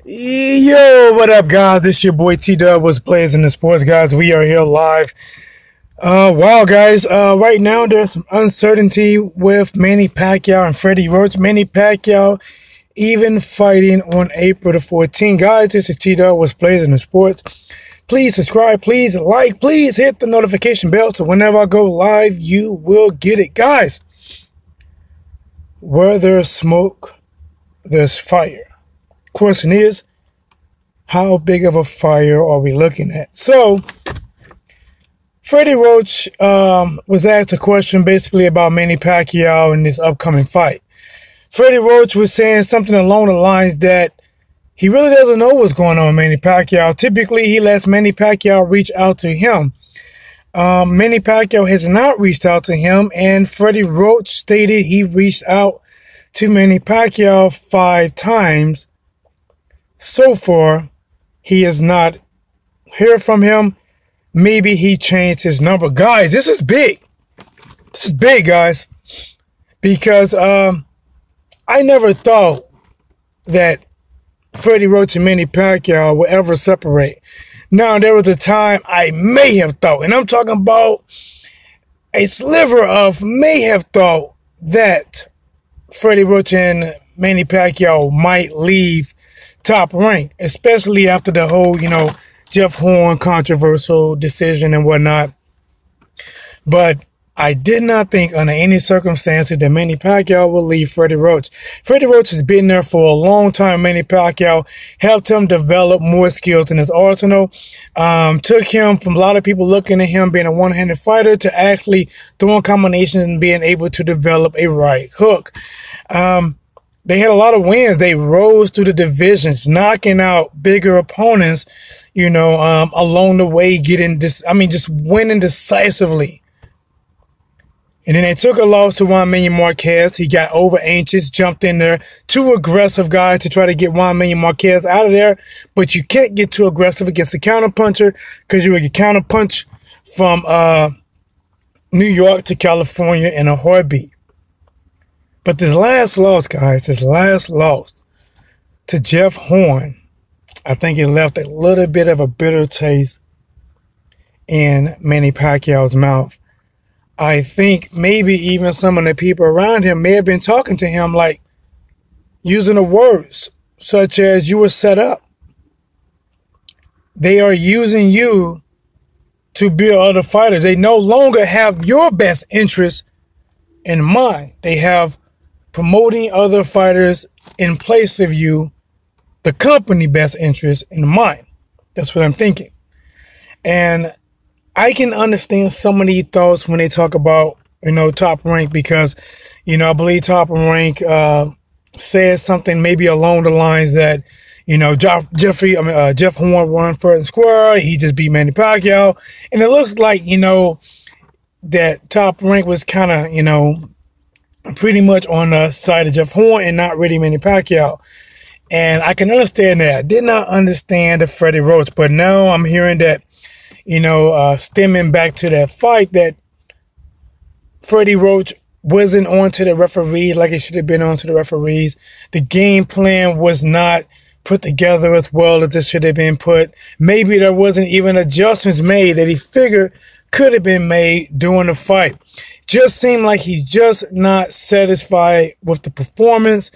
Yo, what up, guys? This your boy T-Dub, what's Players in the Sports, guys. We are here live. Wow, guys. Right now, there's some uncertainty with Manny Pacquiao and Freddie Roach. Manny Pacquiao even fighting on April the 14th. Guys, this is T-Dub, what's Players in the Sports. Please subscribe, please like, please hit the notification bell so whenever I go live, you will get it. Guys, where there's smoke, there's fire. Question is, how big of a fire are we looking at? So, Freddie Roach was asked a question basically about Manny Pacquiao in this upcoming fight. Freddie Roach was saying something along the lines that he really doesn't know what's going on with Manny Pacquiao. Typically, he lets Manny Pacquiao reach out to him. Manny Pacquiao has not reached out to him, and Freddie Roach stated he reached out to Manny Pacquiao 5 times. So far, he has not heard from him. Maybe he changed his number. Guys, this is big. This is big, guys. Because I never thought that Freddie Roach and Manny Pacquiao would ever separate. Now, there was a time I may have thought, and I'm talking about a sliver of may have thought that Freddie Roach and Manny Pacquiao might leave Top Rank, especially after the whole, Jeff Horn controversial decision and whatnot. But I did not think under any circumstances that Manny Pacquiao will leave Freddie Roach. Freddie Roach has been there for a long time. Manny Pacquiao helped him develop more skills in his arsenal. Took him from a lot of people looking at him being a one-handed fighter to actually throwing combinations and being able to develop a right hook. They had a lot of wins. They rose through the divisions, knocking out bigger opponents, along the way, just winning decisively. And then they took a loss to Juan Manuel Marquez. He got over anxious, jumped in there. Too aggressive guys to try to get Juan Manuel Marquez out of there. But you can't get too aggressive against a counterpuncher because you would get counterpunch from New York to California in a heartbeat. But this last loss, guys, to Jeff Horn, I think it left a little bit of a bitter taste in Manny Pacquiao's mouth. I think maybe even some of the people around him may have been talking to him like using the words such as you were set up. They are using you to build other fighters. They no longer have your best interest in mind. They have promoting other fighters in place of you, the company best interest in mind. That's what I'm thinking. And I can understand some of these thoughts when they talk about, Top Rank because, I believe Top Rank says something maybe along the lines that, Jeff Horn won fair and square. He just beat Manny Pacquiao. And it looks like, that Top Rank was kind of, pretty much on the side of Jeff Horn and not really Manny Pacquiao. And I can understand that. I did not understand the Freddie Roach, but now I'm hearing that, stemming back to that fight, that Freddie Roach wasn't on to the referees like it should have been on to the referees. The game plan was not put together as well as it should have been put. Maybe there wasn't even adjustments made that he figured could have been made during the fight. Just seemed like he's just not satisfied with the performance,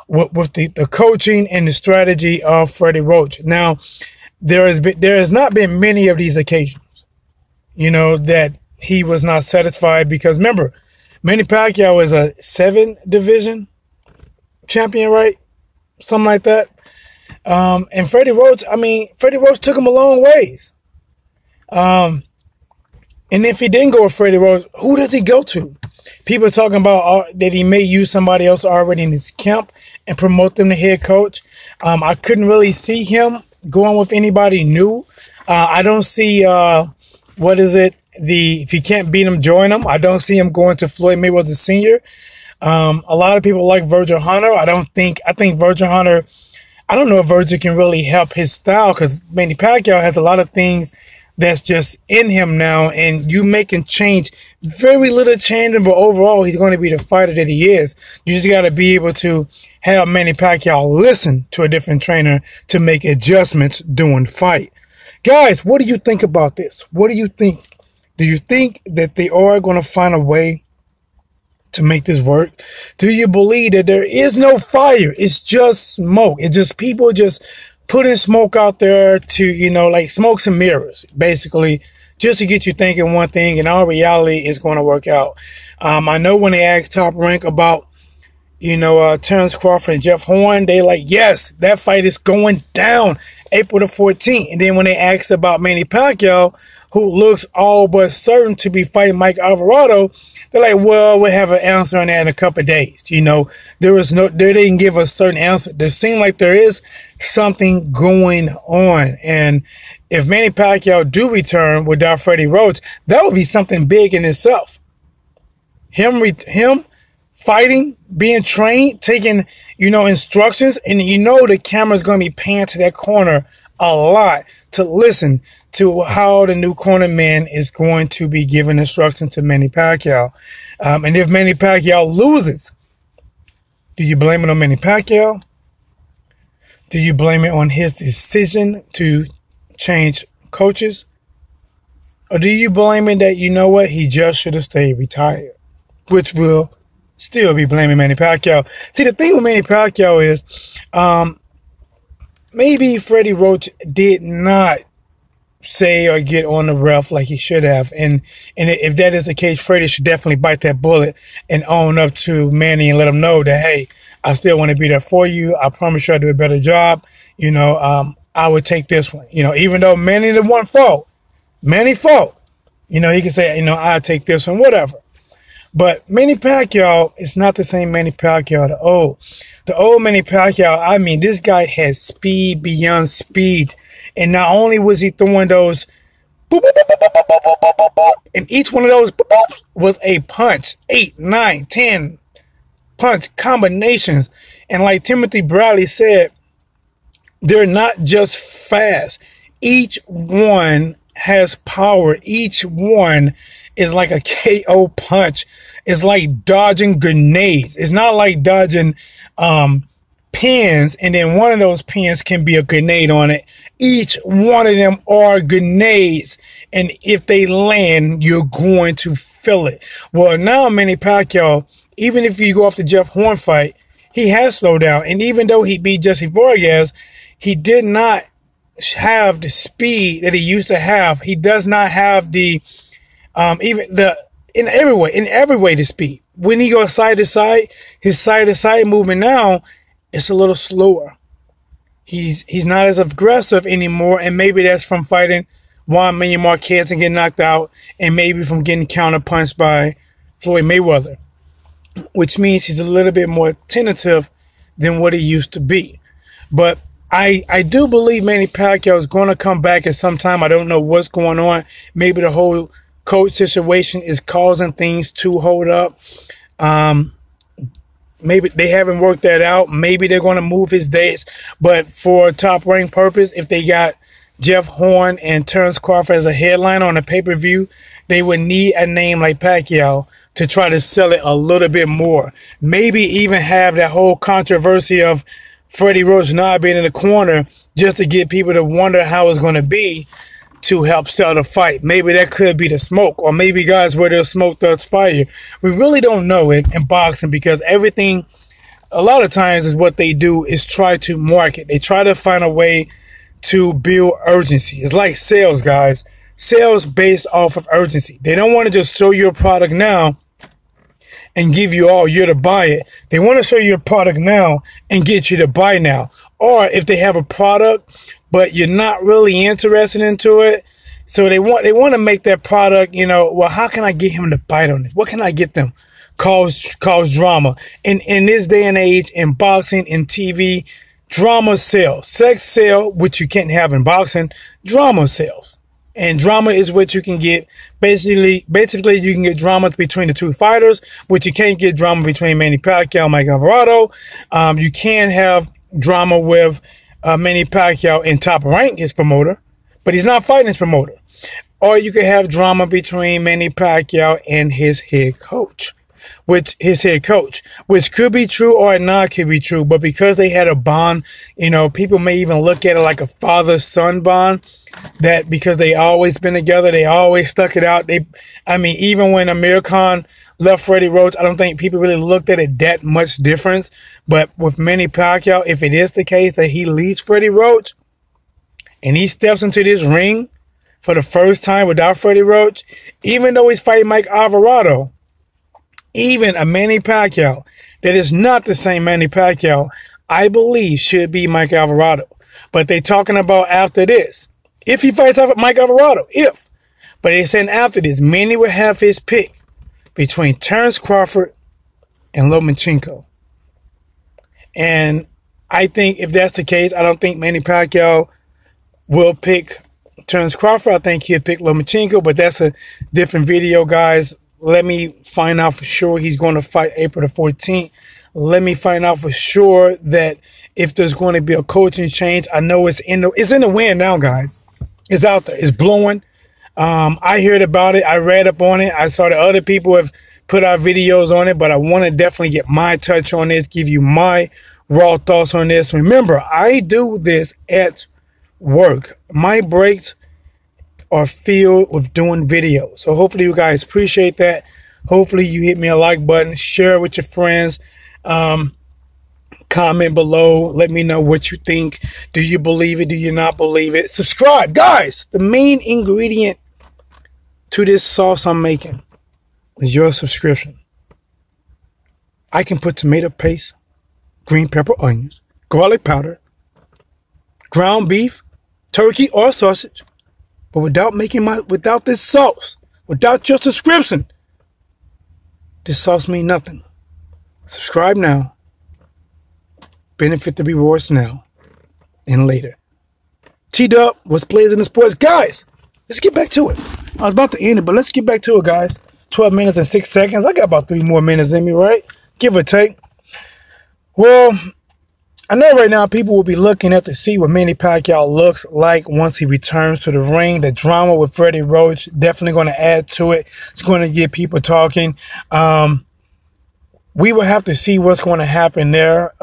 with the coaching and the strategy of Freddie Roach. Now, there has not been many of these occasions, that he was not satisfied because remember, Manny Pacquiao is a 7-division champion, right? Something like that. And Freddie Roach took him a long ways. And if he didn't go with Freddie Roach, who does he go to? People are talking about that he may use somebody else already in his camp and promote them to head coach. I couldn't really see him going with anybody new. I don't see, if you can't beat him, join him. I don't see him going to Floyd Mayweather Sr. A lot of people like Virgil Hunter. I think Virgil Hunter, I don't know if Virgil can really help his style because Manny Pacquiao has a lot of things that's just in him now, and you making change, very little changing, but overall, he's going to be the fighter that he is. You just got to be able to have Manny Pacquiao listen to a different trainer to make adjustments during the fight. Guys, what do you think about this? What do you think? Do you think that they are going to find a way to make this work? Do you believe that there is no fire? It's just smoke. It's just people just putting smoke out there to, like smokes and mirrors, basically, just to get you thinking one thing, and our reality is going to work out. I know when they asked Top Rank about, Terrence Crawford and Jeff Horn, they like, yes, that fight is going down April the 14th. And then when they asked about Manny Pacquiao, who looks all but certain to be fighting Mike Alvarado, they're like, well, we'll have an answer on that in a couple of days. They didn't give a certain answer. There seemed like there is something going on. And if Manny Pacquiao do return without Freddie Roach, that would be something big in itself. Him fighting, being trained, taking, instructions, and the camera's going to be panned to that corner a lot to listen to how the new corner man is going to be giving instructions to Manny Pacquiao. And if Manny Pacquiao loses, do you blame it on Manny Pacquiao? Do you blame it on his decision to change coaches? Or do you blame it that, he just should have stayed retired? Which will still be blaming Manny Pacquiao. See, the thing with Manny Pacquiao is maybe Freddie Roach did not say or get on the ref like he should have. And if that is the case, Freddie should definitely bite that bullet and own up to Manny and let him know that, hey, I still want to be there for you. I promise you I'll do a better job. I would take this one. Even though Manny the one fault, Manny fault. He can say, I'll take this one, whatever. But Manny Pacquiao is not the same Manny Pacquiao, the old Manny Pacquiao. I mean, this guy has speed beyond speed. And not only was he throwing those boop, boop, boop, boop, boop, boop, boop, boop, boop, and each one of those boop, boop, was a punch, 8, 9, 10 punch combinations. And like Timothy Bradley said, they're not just fast. Each one has power. Each one is like a KO punch. It's like dodging grenades. It's not like dodging pins, and then one of those pins can be a grenade on it. Each one of them are grenades, and if they land, you're going to feel it. Well, now Manny Pacquiao, even if you go off the Jeff Horn fight, he has slowed down, and even though he beat Jesse Vargas, he did not have the speed that he used to have. He does not have the in every way the speed. When he goes side to side, his side to side movement now is a little slower. He's not as aggressive anymore, and maybe that's from fighting Juan Manuel Marquez and getting knocked out, and maybe from getting counterpunched by Floyd Mayweather, which means he's a little bit more tentative than what he used to be. But I do believe Manny Pacquiao is going to come back at some time. I don't know what's going on. Maybe the whole coach situation is causing things to hold up. Maybe they haven't worked that out. Maybe they're going to move his dates. But for Top Rank purpose, if they got Jeff Horn and Terrence Crawford as a headliner on a pay-per-view, they would need a name like Pacquiao to try to sell it a little bit more. Maybe even have that whole controversy of Freddie Roach not being in the corner just to get people to wonder how it's going to be to help sell the fight. Maybe that could be the smoke, or maybe, guys, where there's smoke, there's fire. We really don't know it in boxing, because everything, a lot of times, is what they do is try to market. They try to find a way to build urgency. It's like sales, guys. Sales based off of urgency. They don't want to just show you a product now and give you all year to buy it. They want to show you a product now and get you to buy now. Or if they have a product, but you're not really interested into it, so they want to make that product, well, how can I get him to bite on it? What can I get them? Cause drama. In this day and age, in boxing, in TV, drama sells. Sex sells, which you can't have in boxing. Drama sells. And drama is what you can get. Basically, you can get drama between the two fighters, which you can't get drama between Manny Pacquiao and Mike Alvarado. You can have drama with Manny Pacquiao and Top Rank, his promoter, but he's not fighting his promoter. Or you could have drama between Manny Pacquiao and his head coach. with his head coach, which could be true or not could be true. But because they had a bond, people may even look at it like a father-son bond, that because they always been together, they always stuck it out. Even when Amir Khan left Freddie Roach, I don't think people really looked at it that much difference. But with Manny Pacquiao, if it is the case that he leaves Freddie Roach and he steps into this ring for the first time without Freddie Roach, even though he's fighting Mike Alvarado, even a Manny Pacquiao that is not the same Manny Pacquiao, I believe should be Mike Alvarado. But they're talking about after this, if he fights Mike Alvarado, but they're saying after this, Manny will have his pick between Terence Crawford and Lomachenko. And I think if that's the case, I don't think Manny Pacquiao will pick Terence Crawford. I think he'll pick Lomachenko, but that's a different video, guys. Let me find out for sure he's going to fight April the 14th. Let me find out for sure that if there's going to be a coaching change. I know it's in the wind now, guys. It's out there. It's blowing. I heard about it. I read up on it. I saw that other people have put out videos on it, but I want to definitely get my touch on this, give you my raw thoughts on this. Remember, I do this at work. My breaks are filled with doing videos. So hopefully you guys appreciate that. Hopefully you hit me a like button, share it with your friends, comment below. Let me know what you think. Do you believe it? Do you not believe it? Subscribe, guys. The main ingredient to this sauce I'm making is your subscription. I can put tomato paste, green pepper, onions, garlic powder, ground beef, turkey, or sausage. But without this sauce, without your subscription, this sauce means nothing. Subscribe now. Benefit the rewards now and later. T-Dub, what's plays in the sports? Guys, let's get back to it. I was about to end it, but let's get back to it, guys. 12 minutes and 6 seconds. I got about 3 more minutes in me, right? Give or take. Well, I know right now people will be looking at to see what Manny Pacquiao looks like once he returns to the ring. The drama with Freddie Roach definitely going to add to it. It's going to get people talking. We will have to see what's going to happen there.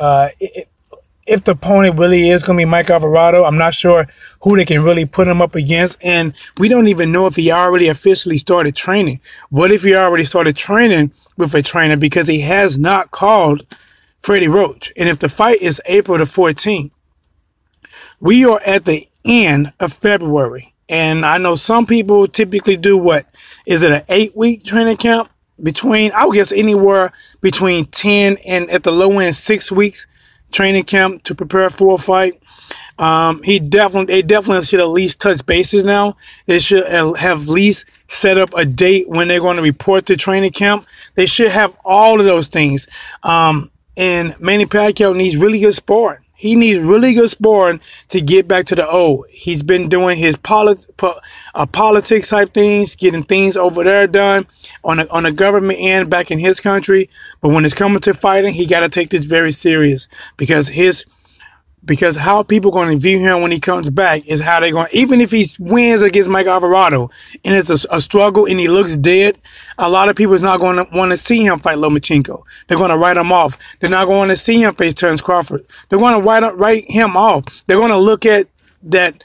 If the opponent really is going to be Mike Alvarado, I'm not sure who they can really put him up against. And we don't even know if he already officially started training. What if he already started training with a trainer because he has not called Freddie Roach? And if the fight is April the 14th, we are at the end of February. And I know some people typically do what? Is it an 8-week training camp? I would guess anywhere between 10 and at the low end 6 weeks training camp to prepare for a fight. They definitely should at least touch bases now. They should have at least set up a date when they're going to report to training camp. They should have all of those things. And Manny Pacquiao needs really good sparring. He needs really good sparring to get back to the old. He's been doing his politics type things, getting things over there done on a government end back in his country. But when it's coming to fighting, he got to take this very serious because how people are going to view him when he comes back is how they're going, even if he wins against Mike Alvarado and it's a struggle and he looks dead, a lot of people is not going to want to see him fight Lomachenko. They're going to write him off. They're not going to see him face Terence Crawford. They're going to write him off. They're going to look at that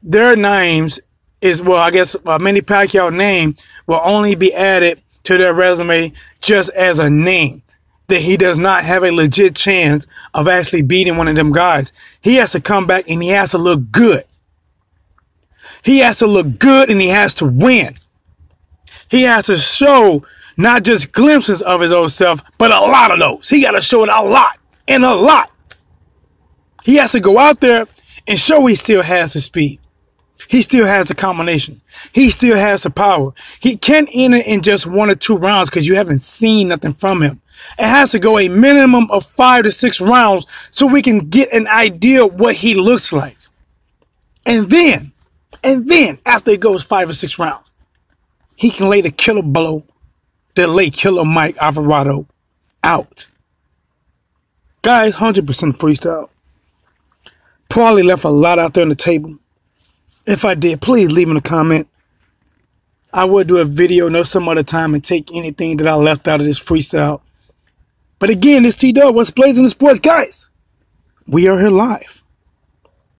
their names is, well, I guess Manny Pacquiao name will only be added to their resume just as a name. That he does not have a legit chance of actually beating one of them guys. He has to come back and he has to look good. He has to look good and he has to win. He has to show not just glimpses of his old self, but a lot of those. He got to show it a lot and a lot. He has to go out there and show he still has the speed. He still has the combination. He still has the power. He can't end it in just 1 or 2 rounds because you haven't seen nothing from him. It has to go a minimum of 5 to 6 rounds so we can get an idea of what he looks like. And then after it goes 5 or 6 rounds, he can lay the killer blow that lay killer Mike Alvarado out. Guys, 100% freestyle. Probably left a lot out there on the table. If I did, please leave in a comment. I will do a video some other time and take anything that I left out of this freestyle. But again, this T-Dub, what's blazing the sports, guys? We are here live.